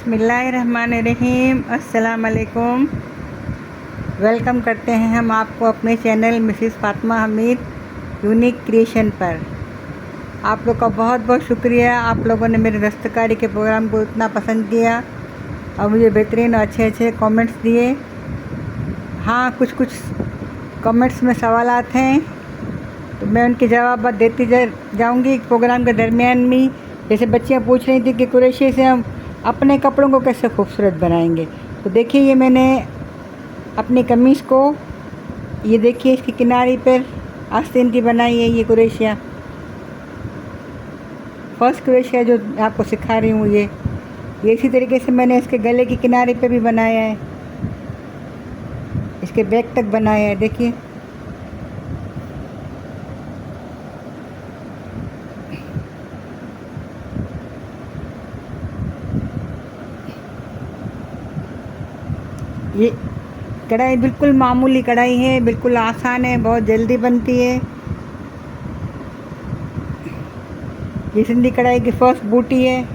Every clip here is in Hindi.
बिस्मिल्लाहिर्रहमानिर्रहीम। अस्सलाम वालेकुम। वेलकम करते हैं हम आपको अपने channel Mrs Fatima Hamid unique creation पर। आप लोग का बहुत बहुत शुक्रिया। आप लोगों ने मेरे दस्तकारी के प्रोग्राम को इतना पसंद किया और मुझे बेहतरीन और अच्छे अच्छे कमेंट्स दिए। हाँ, कुछ कुछ कमेंट्स में सवालात हैं तो मैं उनके जवाब देती जाऊँगी प्रोग्राम के दरमियान में। जैसे बच्चियाँ पूछ रही थी कि कुरैशी से हम अपने कपड़ों को कैसे खूबसूरत बनाएंगे, तो देखिए ये मैंने अपनी कमीज़ को, ये देखिए इसकी किनारी पर आस्तीन की बनाई है। ये कुरैशिया, फर्स्ट कुरैशिया जो मैं आपको सिखा रही हूँ, ये इसी तरीके से मैंने इसके गले की किनारे पे भी बनाया है, इसके बैक तक बनाया है। देखिए ये कढ़ाई बिल्कुल मामूली कढ़ाई है, बिल्कुल आसान है, बहुत जल्दी बनती है। ये सिंधी कढ़ाई की फर्स्ट बूटी है,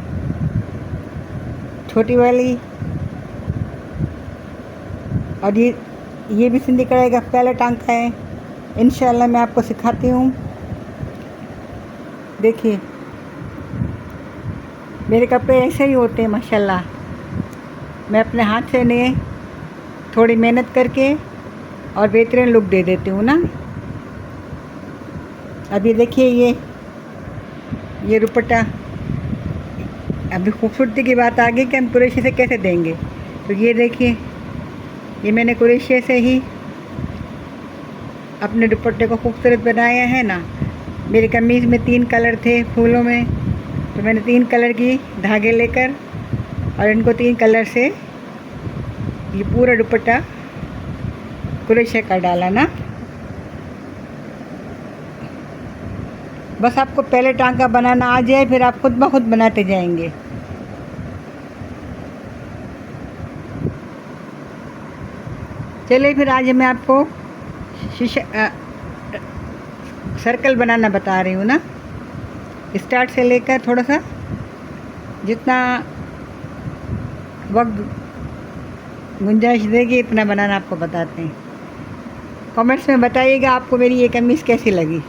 छोटी वाली। और ये भी सिंधी कढ़ाई का पहला टांका है। इंशाल्लाह मैं आपको सिखाती हूँ। देखिए मेरे कपड़े ऐसे ही होते हैं माशाल्लाह। मैं अपने हाथ से नहीं, थोड़ी मेहनत करके और बेहतरीन लुक दे देती हूँ ना। अभी देखिए ये दुपट्टा, अभी खूबसूरती की बात आ गई कि हम कुरैशी से कैसे देंगे। तो ये देखिए, ये मैंने कुरैशी से ही अपने दुपट्टे को खूबसूरत बनाया है ना। मेरी कमीज़ में 3 कलर थे फूलों में, तो मैंने 3 कलर की धागे लेकर और इनको 3 कलर से ये पूरा दुपट्टा कुरैशिया का डाला ना। बस आपको पहले टांका बनाना आ जाए, फिर आप खुद ब खुद बनाते जाएंगे। चलिए फिर आज मैं आपको सर्कल बनाना बता रही हूँ ना। स्टार्ट से लेकर थोड़ा सा जितना वक्त गुंजाइश देगी इतना बनाना आपको बताते हैं। कमेंट्स में बताइएगा आपको मेरी ये कमीज़ कैसी लगी।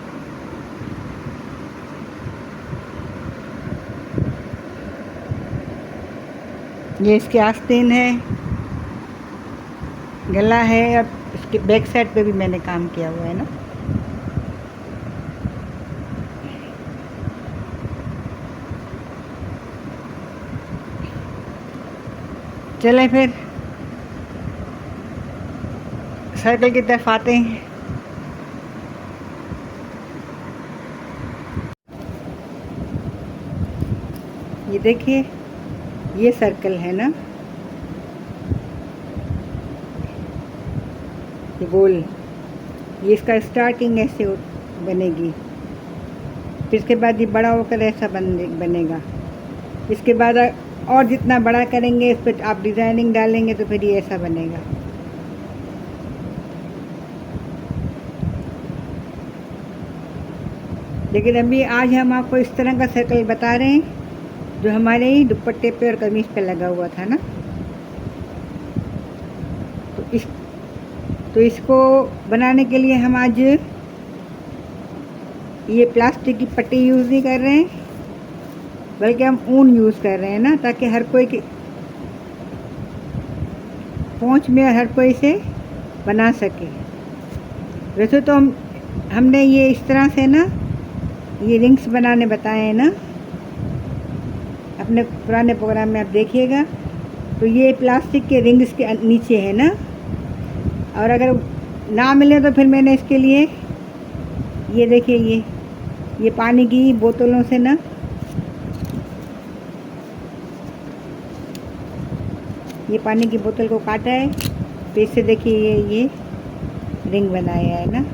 ये इसके आस्तीन है, गला है, और इसके बैक साइड पे भी मैंने काम किया हुआ है ना। चलें फिर सर्कल की तरफ आते हैं। ये देखिए ये सर्कल है ना, ये गोल, ये इसका स्टार्टिंग ऐसे बनेगी। फिर इसके बाद ये बड़ा होकर ऐसा बनेगा। इसके बाद और जितना बड़ा करेंगे इस पर आप डिज़ाइनिंग डालेंगे तो फिर ये ऐसा बनेगा। लेकिन अभी आज हम आपको इस तरह का सर्कल बता रहे हैं जो हमारे ही दुपट्टे पे और कमीज़ पे लगा हुआ था ना। तो इसको बनाने के लिए हम आज ये प्लास्टिक की पट्टी यूज़ नहीं कर रहे हैं, बल्कि हम ऊन यूज़ कर रहे हैं ना, ताकि हर कोई की पहुँच में हर कोई इसे बना सके। वैसे तो हमने ये इस तरह से ना ये रिंग्स बनाने बताए हैं ना अपने पुराने प्रोग्राम में, आप देखिएगा। तो ये प्लास्टिक के रिंग्स के नीचे है ना, और अगर ना मिले तो फिर मैंने इसके लिए ये देखिए ये पानी की बोतलों से ना ये पानी की बोतल को काटा है, तो इससे देखिए ये रिंग बनाया है ना।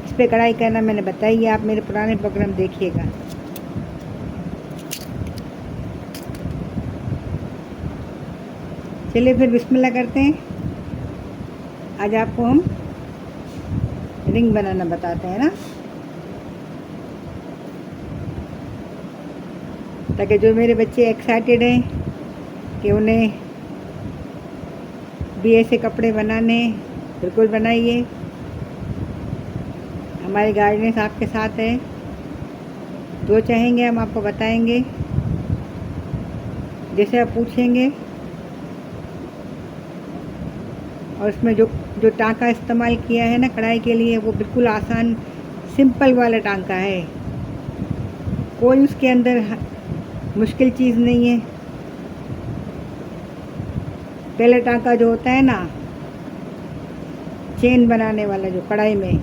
इस पर कढ़ाई करना मैंने बताई है, आप मेरे पुराने प्रोग्राम देखिएगा। चलिए फिर बिस्मिल्लाह करते हैं। आज आपको हम रिंग बनाना बताते हैं ना, ताकि जो मेरे बच्चे एक्साइटेड हैं कि उन्हें भी ऐसे कपड़े बनाने, बिल्कुल बनाइए। हमारे गाइडेंस आपके साथ है, जो चाहेंगे हम आपको बताएंगे, जैसे आप पूछेंगे। और इसमें जो टांका इस्तेमाल किया है ना कढ़ाई के लिए, वो बिल्कुल आसान सिंपल वाला टांका है, कोई उसके अंदर मुश्किल चीज़ नहीं है। पहले टांका जो होता है ना चेन बनाने वाला, जो कढ़ाई में,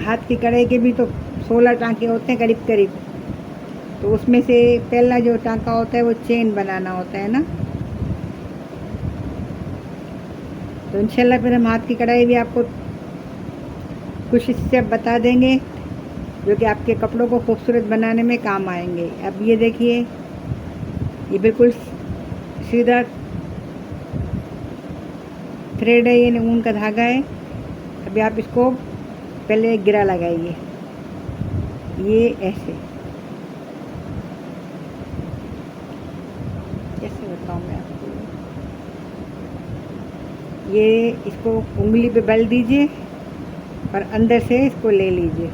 हाथ की कढ़ाई के भी तो 16 टांके होते हैं करीब करीब, तो उसमें से पहला जो टांका होता है वो चेन बनाना होता है ना। तो इंशाल्लाह फिर हम हाथ की कढ़ाई भी आपको कुछ स्टेप बता देंगे जो कि आपके कपड़ों को खूबसूरत बनाने में काम आएंगे। अब ये देखिए, ये बिल्कुल सीधा थ्रेड है, ये ऊन का धागा है। अभी आप इसको पहले एक गिरा लगाइए, ये ऐसे, कैसे बताऊँ मैं आपको, ये इसको उंगली पे बल दीजिए और अंदर से इसको ले लीजिए।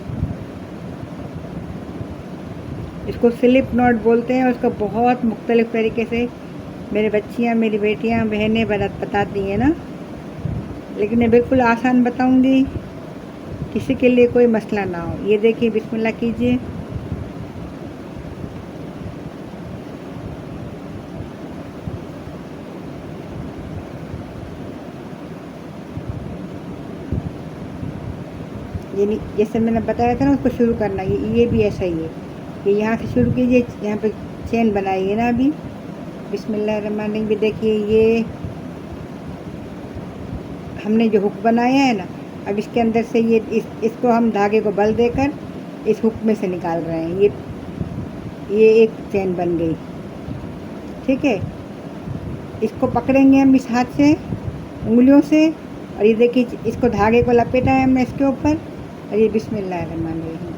इसको स्लिप नॉट बोलते हैं, और इसको बहुत मुख्तलिफ़ तरीके से मेरे बच्चियाँ, मेरी बेटियाँ, बहनें बताती हैं ना, लेकिन मैं बिल्कुल आसान बताऊंगी, किसी के लिए कोई मसला ना हो। ये देखिए, बिस्मिल्लाह कीजिए। ये नहीं, जैसे मैंने बताया था ना, उसको शुरू करना, ये भी ऐसा ही है। ये यहाँ से शुरू कीजिए, यहाँ पे चेन बनाइए ना। अभी बिस्मिल्लाहिर्रहमानिर्रहीम भी देखिए, ये हमने जो हुक बनाया है ना, अब इसके अंदर से इसको हम धागे को बल देकर इस हुक में से निकाल रहे हैं। ये एक चेन बन गई, ठीक है। इसको पकड़ेंगे हम इस हाथ से, उंगलियों से, और ये देखिए इसको धागे को लपेटा है हमने इसके ऊपर, और ये बिस्मिल्लाहिर्रहमानिर्रहीम,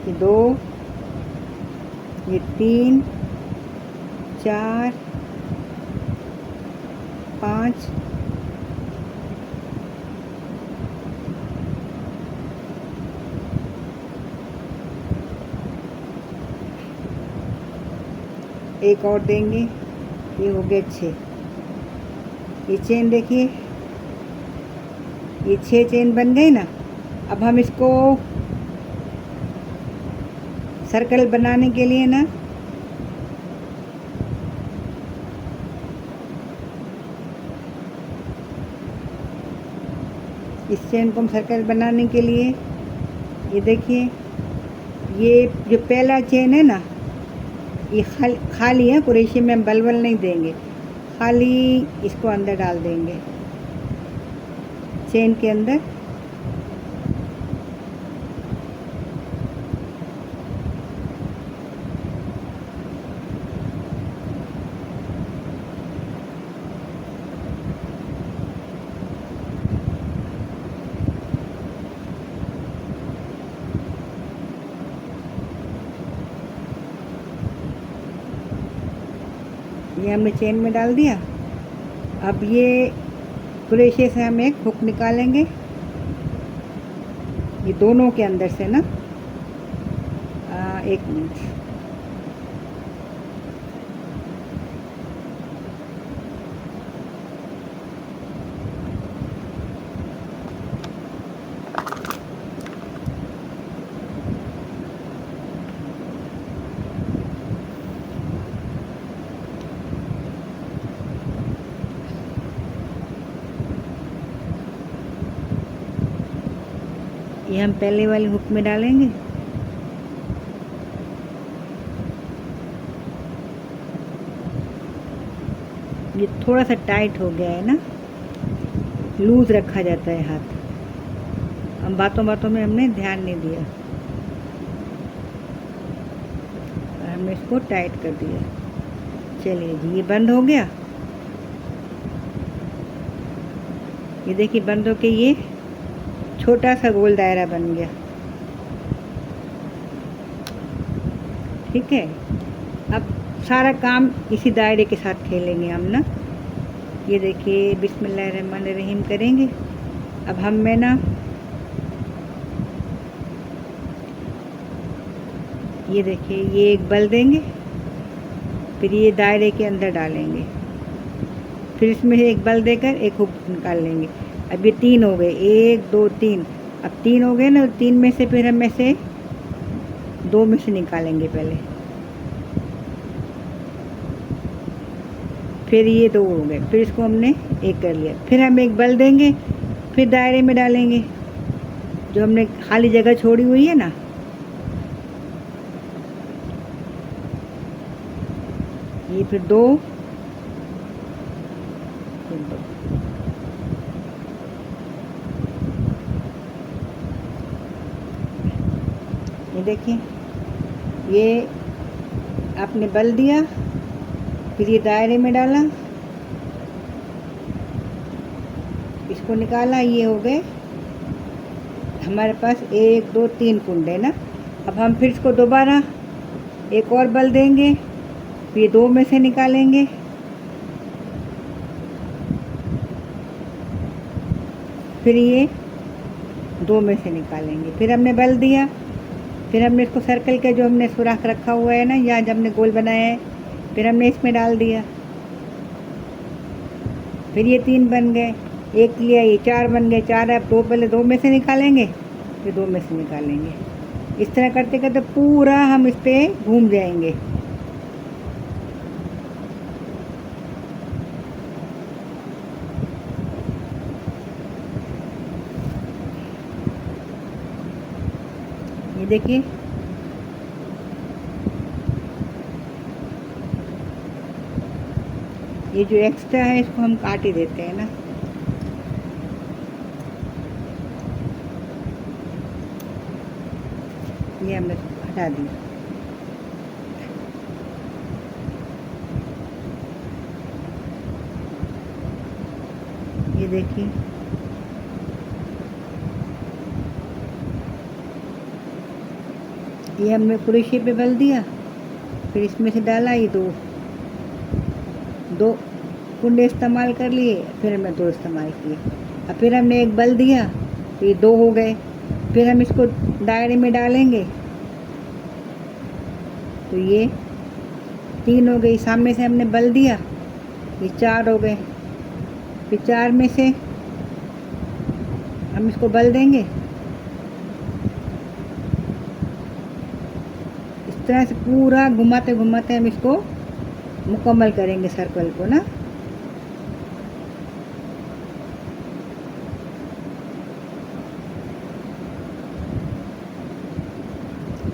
ये 2, ये 3, 4, 5, एक और देंगे, ये हो गए 6। ये चेन देखिए, ये 6 चेन बन गई ना। अब हम इसको सर्कल बनाने के लिए ना, इस चेन को हम सर्कल बनाने के लिए, ये देखिए, ये जो पहला चेन है ना, ये खाली है, कुरैशी में हम बलवल नहीं देंगे, खाली इसको अंदर डाल देंगे चेन के अंदर। ये हमने चेन में डाल दिया। अब ये कुरैशी से हम एक हुक निकालेंगे, ये दोनों के अंदर से ना। एक मिनट, ये हम पहले वाले हुक में डालेंगे। ये थोड़ा सा टाइट हो गया है ना, लूज रखा जाता है हाथ, हम बातों बातों में हमने ध्यान नहीं दिया, हमने इसको टाइट कर दिया। चलिए जी, ये बंद हो गया। ये देखिए बंद होके ये छोटा सा गोल दायरा बन गया, ठीक है। अब सारा काम इसी दायरे के साथ खेलेंगे हम ना। ये देखिए बिस्मिल्लाहिर्रहमानिर्रहीम करेंगे। अब हम में ना ये देखिए ये एक बल देंगे, फिर ये दायरे के अंदर डालेंगे, फिर इसमें से एक बल देकर एक हुक निकाल लेंगे। अब ये 3 हो गए, 1 2 3। अब 3 हो गए ना, 3 में से फिर हम में से 2 में से निकालेंगे पहले, फिर ये 2 हो गए, फिर इसको हमने एक कर लिया, फिर हम एक बल देंगे, फिर दायरे में डालेंगे जो हमने खाली जगह छोड़ी हुई है ना, ये फिर 2 फिर 2। ये देखिए ये आपने बल दिया, फिर ये दायरे में डाला, इसको निकाला, ये हो गए हमारे पास 1 2 3 कुंडे ना। अब हम फिर इसको दोबारा एक और बल देंगे, फिर ये 2 में से निकालेंगे, फिर ये 2 में से निकालेंगे, फिर हमने बल दिया, फिर हमने इसको सर्कल के जो हमने सुराख रखा हुआ है ना, यहाँ जब हमने गोल बनाया है, फिर हमने इसमें डाल दिया, फिर ये 3 बन गए, एक लिया, ये 4 बन गए, 4। अब 2 पहले 2 में से निकालेंगे, फिर 2 में से निकालेंगे। इस तरह करते करते पूरा हम इस पर घूम जाएंगे। ये देखिए ये जो एक्स्ट्रा है इसको हम काट ही देते हैं ना। ये हमने हटा दी। ये देखिए ये हमने पूरे शेप पे बल दिया, फिर इसमें से डाला, ये 2 कुंडे इस्तेमाल कर लिए, फिर हमने 2 इस्तेमाल किए। अब फिर हमने एक बल दिया, तो ये 2 हो गए, फिर हम इसको दायरे में डालेंगे, तो ये 3 हो गई। सामने से हमने बल दिया, ये 4 हो गए, फिर 4 में से हम इसको बल देंगे, इस तरह से पूरा घुमाते घुमाते हम इसको मुकम्मल करेंगे सर्कल को ना।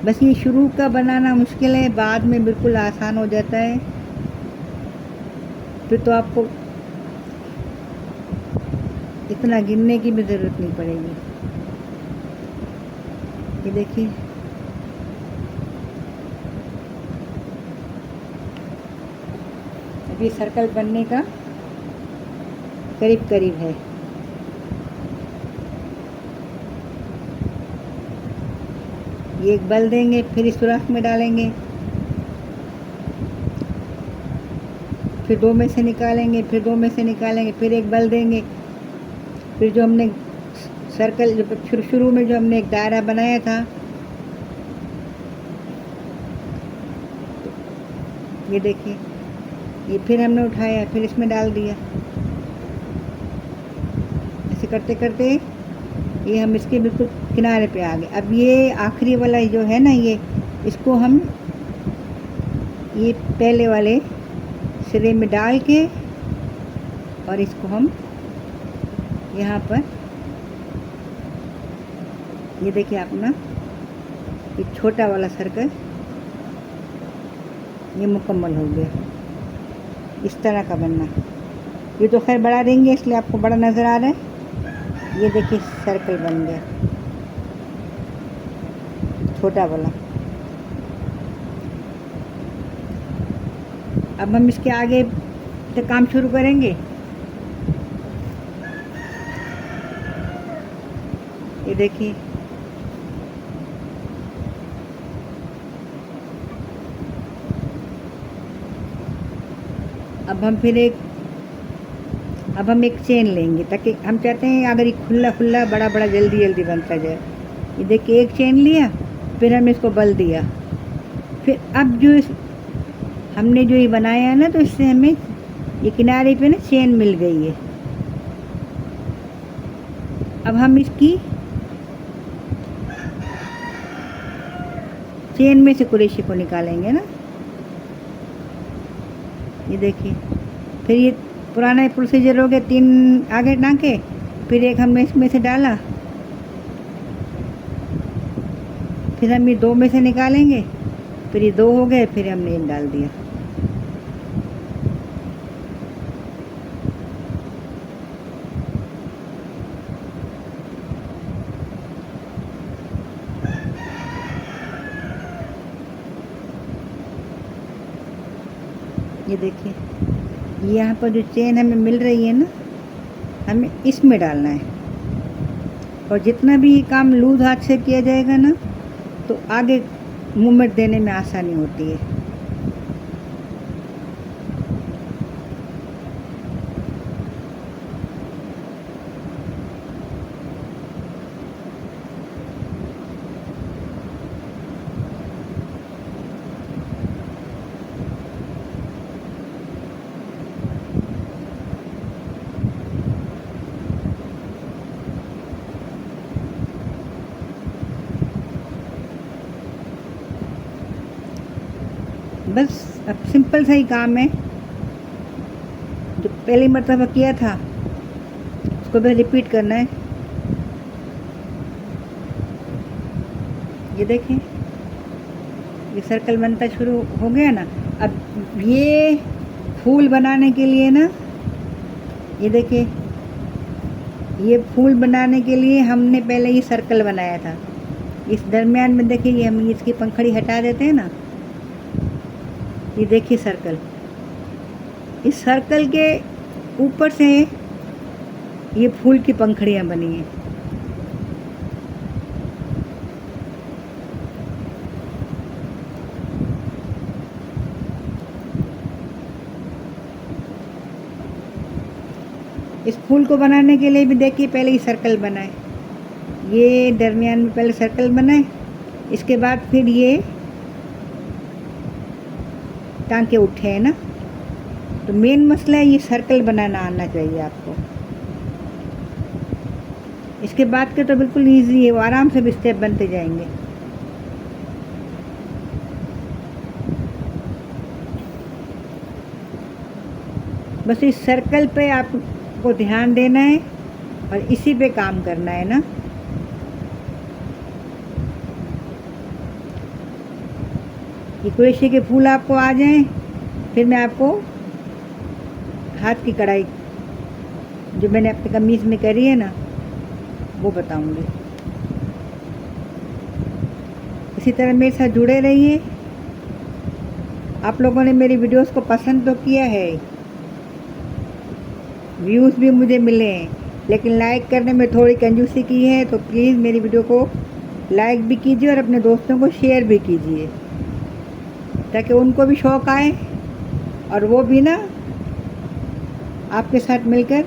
बस ये शुरू का बनाना मुश्किल है, बाद में बिल्कुल आसान हो जाता है, फिर तो आपको इतना गिनने की भी ज़रूरत नहीं पड़ेगी। ये देखिए अब ये सर्कल बनने का करीब करीब है। ये एक बल देंगे, फिर इस सुराख में डालेंगे, फिर 2 में से निकालेंगे, फिर 2 में से निकालेंगे, फिर एक बल देंगे, फिर जो हमने सर्कल जो शुरू में जो हमने एक दायरा बनाया था, ये देखिए ये फिर हमने उठाया, फिर इसमें डाल दिया, ऐसे करते करते ये हम इसके बिल्कुल किनारे पे आ गए। अब ये आखिरी वाला जो है ना, ये इसको हम ये पहले वाले सिरे में डाल के और इसको हम यहाँ पर ये देखिए अपना ये छोटा वाला सर्कल ये मुकम्मल हो गया। इस तरह का बनना, ये तो खैर बड़ा देंगे इसलिए आपको बड़ा नज़र आ रहा है। ये देखिए सर्कल बन गया छोटा वाला। अब हम इसके आगे से काम शुरू करेंगे। ये देखिए अब हम एक चेन लेंगे, ताकि हम चाहते हैं अगर ये खुला खुला बड़ा बड़ा जल्दी जल्दी बनता जाए। ये देखिए, एक चेन लिया, फिर हमने इसको बल दिया, फिर अब हमने जो ये बनाया है ना, तो इससे हमें ये किनारे पे ना चेन मिल गई है। अब हम इसकी चेन में से कुरेशी को निकालेंगे ना। ये देखिए, फिर ये पुराना प्रोसीजर हो गया, 3 आगे टाँके, फिर एक हमने इसमें से डाला, फिर हम ये 2 में से निकालेंगे, फिर ये 2 हो गए, फिर हमने ये डाल दिया। ये देखिए, यहाँ पर जो चेन हमें मिल रही है ना, हमें इसमें डालना है। और जितना भी ये काम लूज हाथ से किया जाएगा ना, तो आगे मूवमेंट देने में आसानी होती है। बस अब सिंपल सा ही काम है, जो पहली मरतबा किया था उसको बस रिपीट करना है। ये देखें, ये सर्कल बनता शुरू हो गया ना। अब ये फूल बनाने के लिए ना, ये देखिए, ये फूल बनाने के लिए हमने पहले ये सर्कल बनाया था। इस दरमियान में देखिए, ये हम इसकी पंखड़ी हटा देते हैं ना, ये देखिए सर्कल, इस सर्कल के ऊपर से ये फूल की पंखड़ियाँ बनी हैं। इस फूल को बनाने के लिए भी देखिए, पहले ये सर्कल बनाए, ये दरमियान में पहले सर्कल बनाए, इसके बाद फिर ये टाँके उठे हैं ना। तो मेन मसला है, ये सर्कल बनाना आना चाहिए आपको। इसके बाद के तो बिल्कुल ईजी है, वो आराम से भी स्टेप बनते जाएंगे। बस इस सर्कल पे आपको ध्यान देना है और इसी पे काम करना है ना। ये कुरेशी के फूल आपको आ जाएं, फिर मैं आपको हाथ की कढ़ाई जो मैंने अपनी कमीज़ में करी है ना, वो बताऊंगी। इसी तरह मेरे साथ जुड़े रहिए। आप लोगों ने मेरी वीडियोस को पसंद तो किया है, व्यूज़ भी मुझे मिले हैं, लेकिन लाइक करने में थोड़ी कंजूसी की है। तो प्लीज़ मेरी वीडियो को लाइक भी कीजिए और अपने दोस्तों को शेयर भी कीजिए, ताकि उनको भी शौक़ आए और वो भी ना आपके साथ मिलकर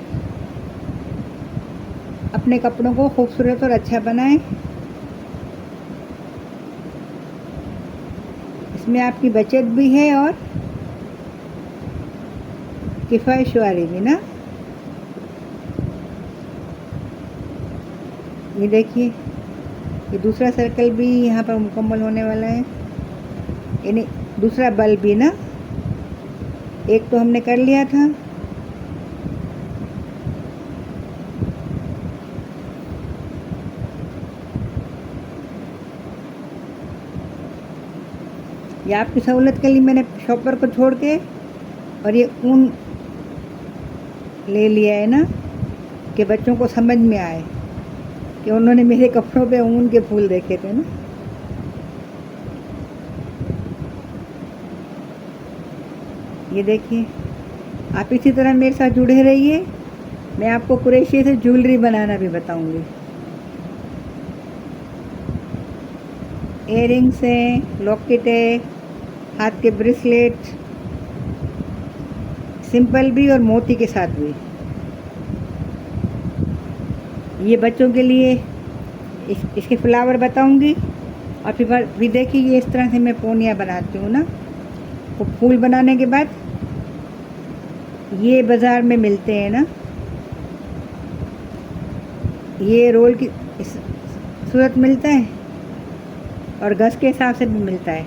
अपने कपड़ों को खूबसूरत और अच्छा बनाएं। इसमें आपकी बचत भी है और किफ़ायत भी ना। ये देखिए, ये दूसरा सर्कल भी यहाँ पर मुकम्मल होने वाला है, यानी दूसरा बल भी ना। एक तो हमने कर लिया था, ये आपकी सहूलत के लिए मैंने शॉपर को छोड़ के और ये ऊन ले लिया है ना, कि बच्चों को समझ में आए कि उन्होंने मेरे कपड़ों पे ऊन के फूल देखे थे ना। ये देखिए, आप इसी तरह मेरे साथ जुड़े रहिए। मैं आपको कुरेशी से ज्वेलरी बनाना भी बताऊंगी। इयररिंग्स है, लॉकेट है, हाथ के ब्रेसलेट, सिंपल भी और मोती के साथ भी। ये बच्चों के लिए इसके फ्लावर बताऊंगी। और फिर देखिए, ये इस तरह से मैं पोनिया बनाती हूँ ना। तो फूल बनाने के बाद ये बाज़ार में मिलते हैं ना, ये रोल की सूरत मिलता है और गज के हिसाब से भी मिलता है।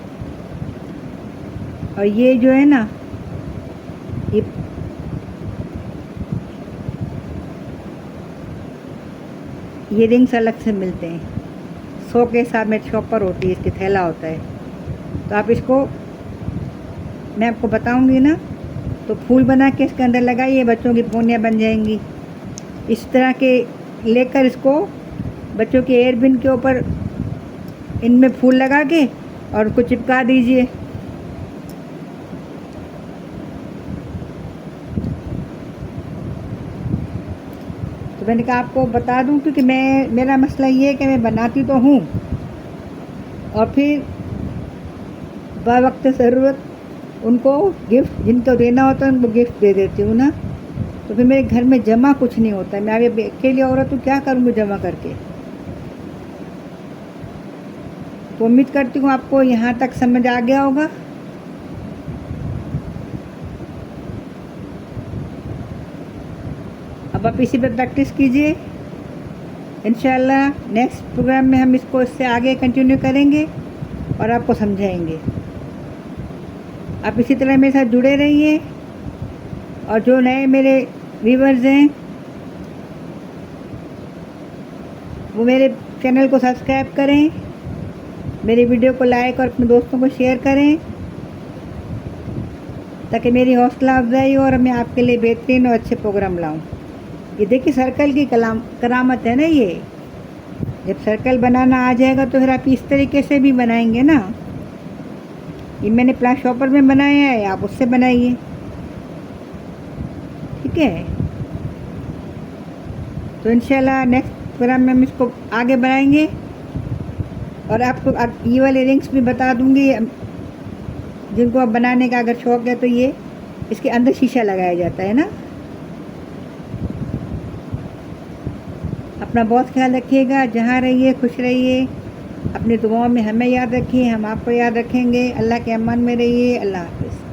और ये जो है ना, ये रिंग्स अलग से मिलते हैं। 100 के हिसाब में चॉपर होती है, इसके थैला होता है। तो आप इसको, मैं आपको बताऊंगी ना, तो फूल बना के इसके अंदर लगाइए, बच्चों की पोनियाँ बन जाएंगी। इस तरह के लेकर इसको बच्चों के एयरबिन के ऊपर इनमें फूल लगा के और उसको चिपका दीजिए। तो मैंने कहा आपको बता दूं, क्योंकि मेरा मसला ये है कि मैं बनाती तो हूँ और फिर बवक्त ज़रूरत उनको गिफ्ट जिनको देना होता है उनको गिफ्ट दे देती हूँ ना। तो फिर मेरे घर में जमा कुछ नहीं होता है। मैं अभी अकेली औरत हूँ, क्या करूँगी जमा करके। तो उम्मीद करती हूँ आपको यहाँ तक समझ आ गया होगा। अब आप इसी पे प्रैक्टिस कीजिए। इंशाल्लाह नेक्स्ट प्रोग्राम में हम इसको इससे आगे कंटिन्यू करेंगे और आपको समझाएंगे। आप इसी तरह मेरे साथ जुड़े रहिए। और जो नए मेरे व्यूवर्स हैं वो मेरे चैनल को सब्सक्राइब करें, मेरे वीडियो को लाइक और अपने दोस्तों को शेयर करें, ताकि मेरी हौसला अफजाई हो और मैं आपके लिए बेहतरीन और अच्छे प्रोग्राम लाऊं। ये देखिए, सर्कल की करामत है ना। ये जब सर्कल बनाना आ जाएगा तो फिर आप इस तरीके से भी बनाएंगे ना। ये मैंने प्लास शॉपर में बनाया है, आप उससे बनाइए, ठीक है। तो इंशाल्लाह नेक्स्ट प्रोग्राम में हम इसको आगे बढ़ाएंगे। और आपको ये वाले रिंग्स भी बता दूंगी, जिनको आप बनाने का अगर शौक़ है तो ये इसके अंदर शीशा लगाया जाता है ना। अपना बहुत ख्याल रखिएगा, जहाँ रहिए खुश रहिए, अपनी दुआओं में हमें याद रखिए, हम आपको याद रखेंगे। अल्लाह के अमान में रहिए। अल्लाह हाफ़िज़।